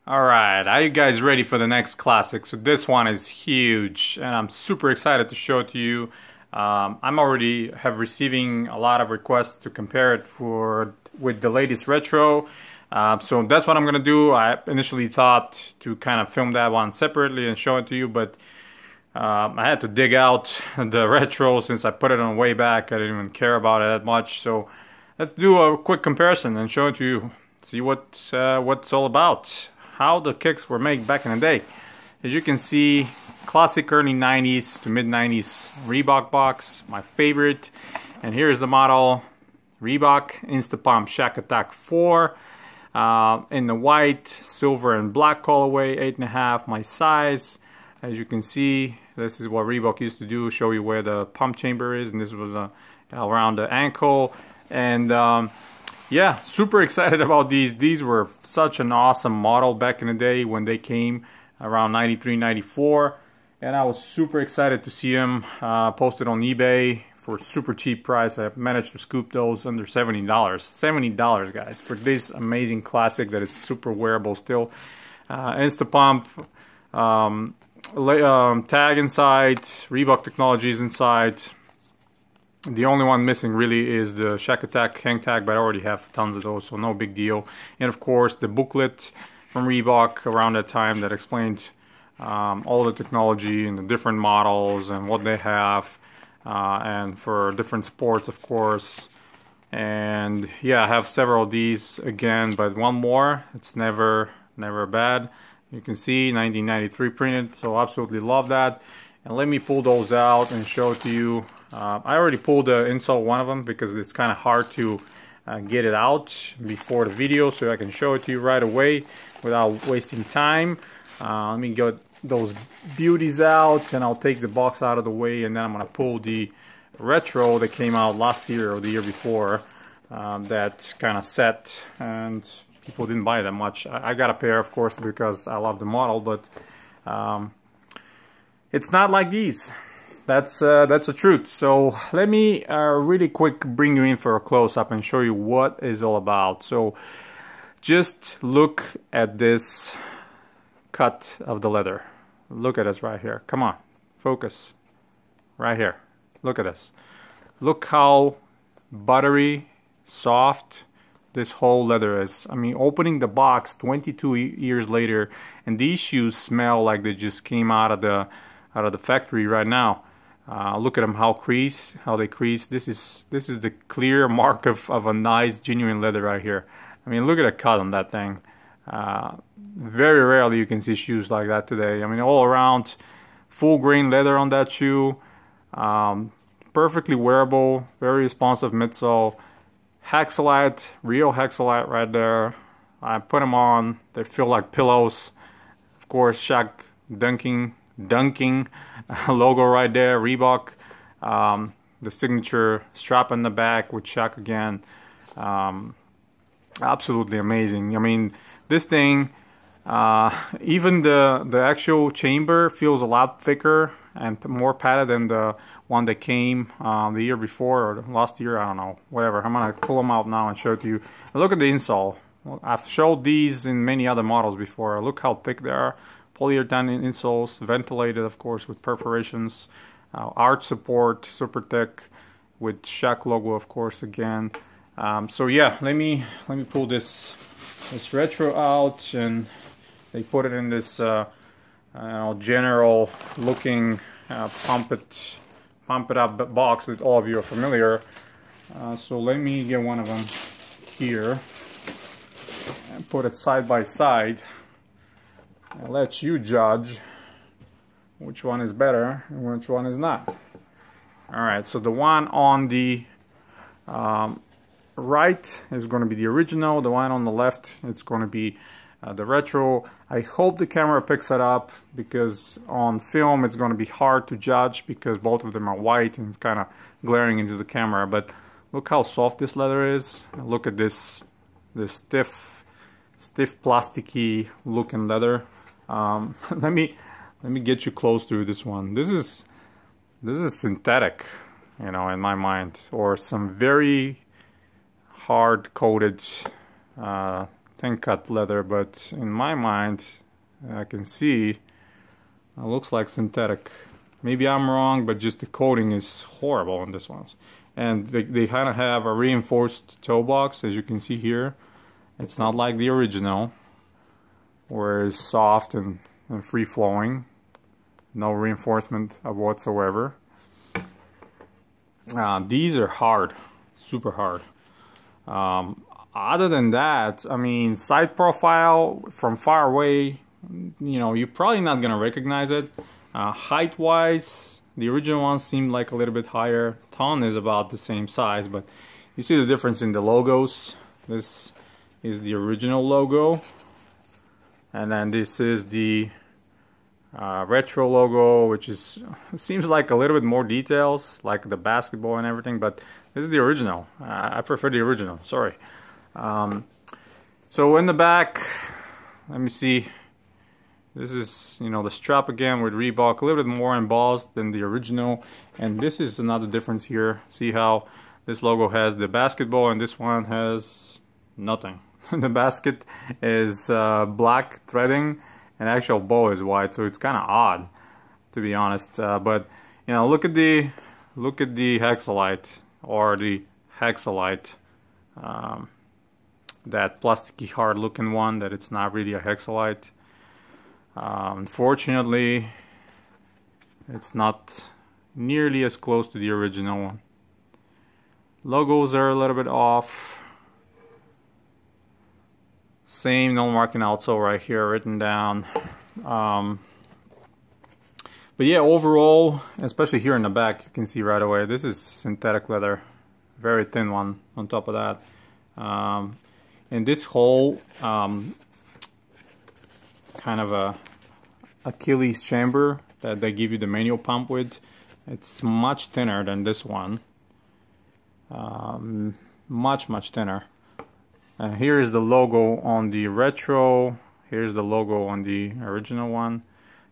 Alright, are you guys ready for the next classic? So this one is huge and I'm super excited to show it to you. I'm already receiving a lot of requests to compare it with the latest retro. So that's what I'm gonna do. I initially thought to kind of film that one separately and show it to you, but I had to dig out the retro since I put it on way back. I didn't even care about it that much. So let's do a quick comparison and show it to you. See what's all about. How the kicks were made back in the day. As you can see, classic early 90s to mid 90s Reebok box, my favorite. And here's the model, Reebok Shaq Attaq 4 in the white, silver, and black colorway, 8.5, my size. As you can see, this is what Reebok used to do, show you where the pump chamber is, and this was around the ankle. And yeah, super excited about these. These were such an awesome model back in the day when they came around 93, 94. And I was super excited to see them posted on eBay for a super cheap price. I managed to scoop those under $70. $70, guys, for this amazing classic that is super wearable still. Insta pump, tag inside, Reebok Technologies inside. The only one missing really is the Shaq Attaq hang tag, but I already have tons of those, so no big deal. And of course the booklet from Reebok around that time that explained all the technology and the different models and what they have, and for different sports, of course. And yeah, I have several of these again, but one more. It's never bad. You can see 1993 printed, so absolutely love that. And let me pull those out and show it to you. I already pulled the insole one of them because it's kind of hard to get it out before the video, so I can show it to you right away without wasting time. Let me get those beauties out and I'll take the box out of the way, and then I'm gonna pull the retro that came out last year or the year before, that's kind of set and people didn't buy that much. I got a pair, of course, because I love the model, but it's not like these. That's the truth. So let me really quick bring you in for a close-up and show you what it's all about. So just look at this cut of the leather. Look at this right here. Come on, focus. Right here. Look at this. Look how buttery, soft this whole leather is. I mean, opening the box 22 years later, and these shoes smell like they just came out of the factory right now. Look at them, how they crease. This is the clear mark of a nice genuine leather right here. I mean, look at the cut on that thing. Very rarely you can see shoes like that today. I mean, all around full grain leather on that shoe. Perfectly wearable, very responsive midsole. Hexalite, real Hexalite right there. I put them on, they feel like pillows. Of course, Shaq dunking logo right there, Reebok. The signature strap in the back with Shaq again. Absolutely amazing. I mean, this thing, even the actual chamber feels a lot thicker and more padded than the one that came the year before or last year, I don't know, whatever. I'm gonna pull them out now and show it to you. Look at the insole. Well, I've showed these in many other models before. Look how thick they are. Polyurethane insoles, ventilated, of course, with perforations, arch support, super thick, with Shaq logo, of course, again. So yeah, let me pull this retro out, and they put it in this general looking pump it up box that all of you are familiar. So let me get one of them here and put it side by side. I'll let you judge which one is better and which one is not. Alright, so the one on the right is going to be the original. The one on the left, it's going to be the retro. I hope the camera picks it up, because on film it's going to be hard to judge because both of them are white and it's kind of glaring into the camera. But look how soft this leather is. Look at this stiff plasticky looking leather. Let me get you close to this one. This is synthetic, you know, in my mind, or some very hard coated thin cut leather, but in my mind I can see it looks like synthetic. Maybe I'm wrong, but just the coating is horrible on this one. And they kind of have a reinforced toe box, as you can see here. It's not like the original, where it's soft and free flowing, no reinforcement of whatsoever. These are hard, super hard. Other than that, I mean, side profile from far away, you know, you're probably not gonna recognize it. Height wise, the original one seemed like a little bit higher. Ton is about the same size, but you see the difference in the logos. This is the original logo, and then this is the retro logo, which is seems like a little bit more details, like the basketball and everything, but this is the original. I prefer the original, sorry. So in the back, let me see, this is, you know, the strap again with Reebok, a little bit more embossed than the original, and this is another difference here. See how this logo has the basketball and this one has nothing. The basket is black threading and actual bow is white, so it's kind of odd, to be honest. But you know, look at the Hexalite, or the Hexalite, that plasticky hard looking one, that it's not really a Hexalite. Unfortunately, it's not nearly as close to the original one. Logos are a little bit off. Same no marking outsole right here written down. But yeah, overall, especially here in the back, you can see right away this is synthetic leather, very thin one on top of that. And this whole kind of a Achilles chamber that they give you the manual pump with, it's much thinner than this one. Much thinner. Here is the logo on the retro. Here's the logo on the original one.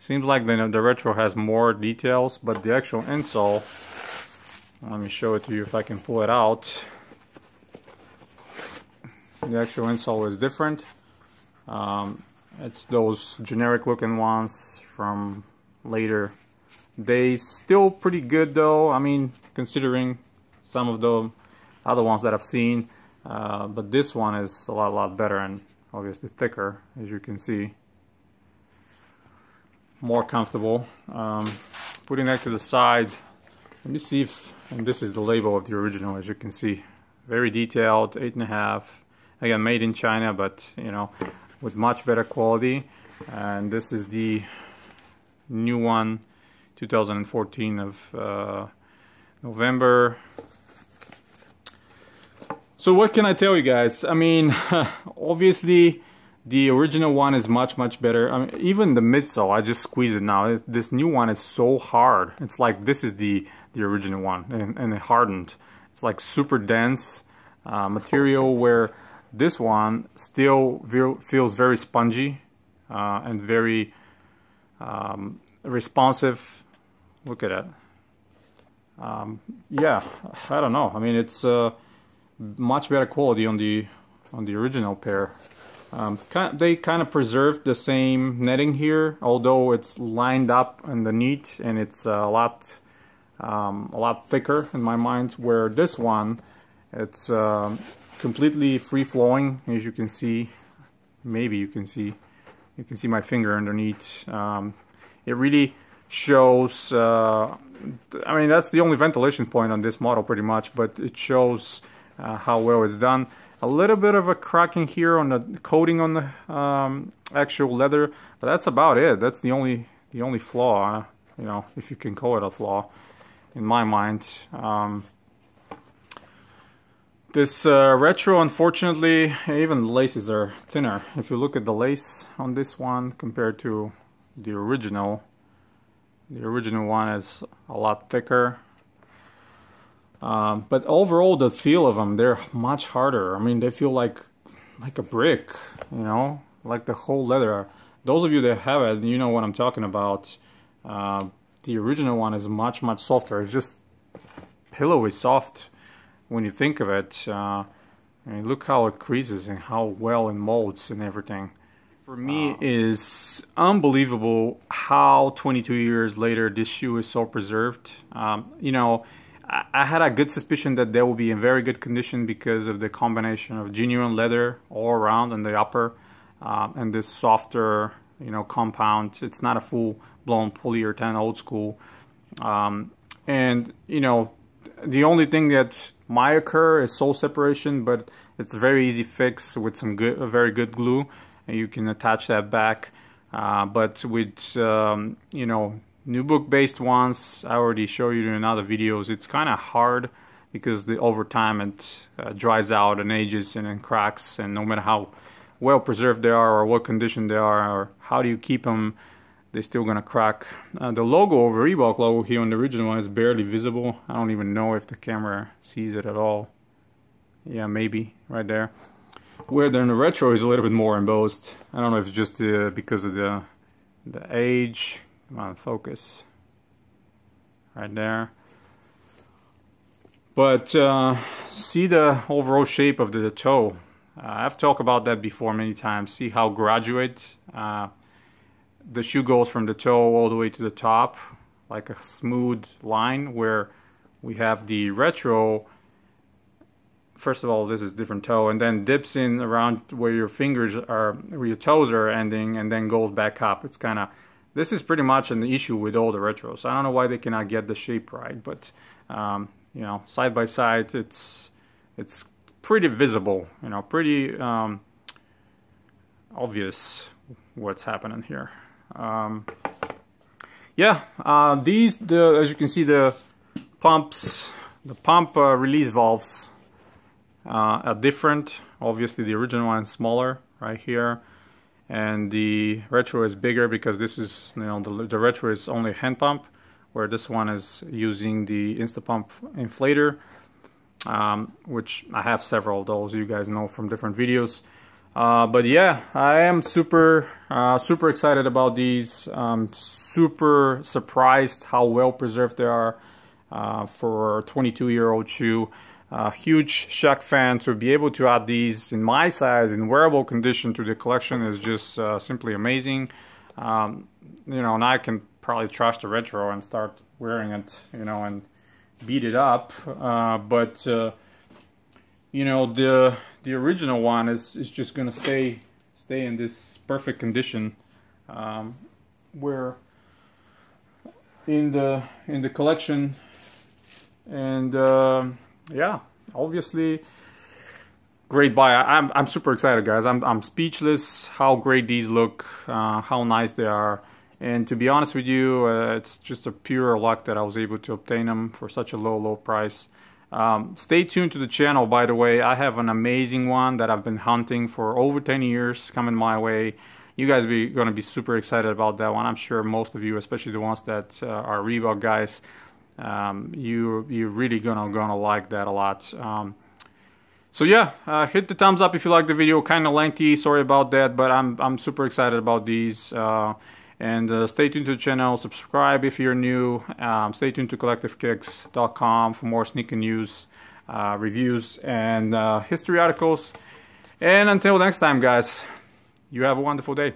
Seems like the retro has more details, but the actual insole, let me show it to you if I can pull it out. The actual insole is different. It's those generic looking ones from later days. Still pretty good though, I mean, considering some of the other ones that I've seen. But this one is a lot better and obviously thicker, as you can see. More comfortable. Putting that to the side, let me see if, and this is the label of the original, as you can see. Very detailed, 8.5. Again, made in China, but you know, with much better quality. And this is the new one, 2014 of November. So what can I tell you guys? I mean, obviously the original one is much better. I mean, even the midsole, I just squeeze it now. This new one is so hard. It's like this is the original one, and it hardened. It's like super dense material, where this one still feels very spongy and very responsive. Look at it. Yeah, I don't know. I mean, it's much better quality on the original pair. They kind of preserved the same netting here, although it's lined up underneath, and it's a lot thicker in my mind. Where this one, it's completely free flowing, as you can see. Maybe you can see my finger underneath. It really shows. I mean, that's the only ventilation point on this model, pretty much, but it shows how well it's done. A little bit of a cracking here on the coating on the actual leather, but that's about it. That's the only flaw, you know, if you can call it a flaw, in my mind. This retro, unfortunately, even the laces are thinner. If you look at the lace on this one compared to the original one is a lot thicker. But overall, the feel of them, they're much harder. I mean, they feel like a brick, you know, like the whole leather. Those of you that have it, you know what I'm talking about. The original one is much softer. It's just pillowy soft when you think of it. I mean, look how it creases and how well it molds and everything. For me, is unbelievable how 22 years later this shoe is so preserved. You know, I had a good suspicion that they will be in very good condition because of the combination of genuine leather all around on the upper and this softer, you know, compound. It's not a full-blown polyurethane old school. And, you know, the only thing that might occur is sole separation, but it's a very easy fix with some very good glue, and you can attach that back. But with, you know, nubuck-based ones, I already showed you in other videos, it's kind of hard because over time it dries out and ages and then cracks, and no matter how well preserved they are or what condition they are or how do you keep them, they're still gonna crack. The logo of Reebok logo here on the original one is barely visible. I don't even know if the camera sees it at all. Yeah, maybe right there. Where then the retro is a little bit more embossed. I don't know if it's just because of the age. Come on, focus. Right there. But see the overall shape of the toe. I've talked about that before many times. See how graduate the shoe goes from the toe all the way to the top, like a smooth line, where we have the retro. First of all, this is different toe, and then dips in around where your fingers are, where your toes are ending, and then goes back up. It's kind of, this is pretty much an issue with all the retros. I don't know why they cannot get the shape right, but you know, side by side, it's pretty visible, you know, pretty obvious what's happening here. Yeah, as you can see, the pump release valves are different. Obviously the original one is smaller right here, and the retro is bigger because this is, you know, the retro is only a hand pump, where this one is using the Insta pump inflator, which I have several of those, you guys know from different videos. But yeah, I am super excited about these. Super surprised how well preserved they are for a 22-year-old shoe. Huge Shaq fan. To be able to add these in my size in wearable condition to the collection is just simply amazing. You know, and I can probably trash the retro and start wearing it, you know, and beat it up. But you know, the original one is just gonna stay in this perfect condition, where in the collection. And yeah, obviously great buy. I'm super excited, guys. I'm speechless how great these look, how nice they are. And to be honest with you, it's just a pure luck that I was able to obtain them for such a low price. Stay tuned to the channel, by the way. I have an amazing one that I've been hunting for over 10 years coming my way. You guys are going to be super excited about that one. I'm sure most of you, especially the ones that are Reebok guys, you're really gonna like that a lot. So yeah, hit the thumbs up if you like the video. Kind of lengthy, sorry about that, but I'm super excited about these. And stay tuned to the channel, subscribe if you're new, stay tuned to collectivekicks.com for more sneaker news, reviews, and history articles. And until next time, guys, you have a wonderful day.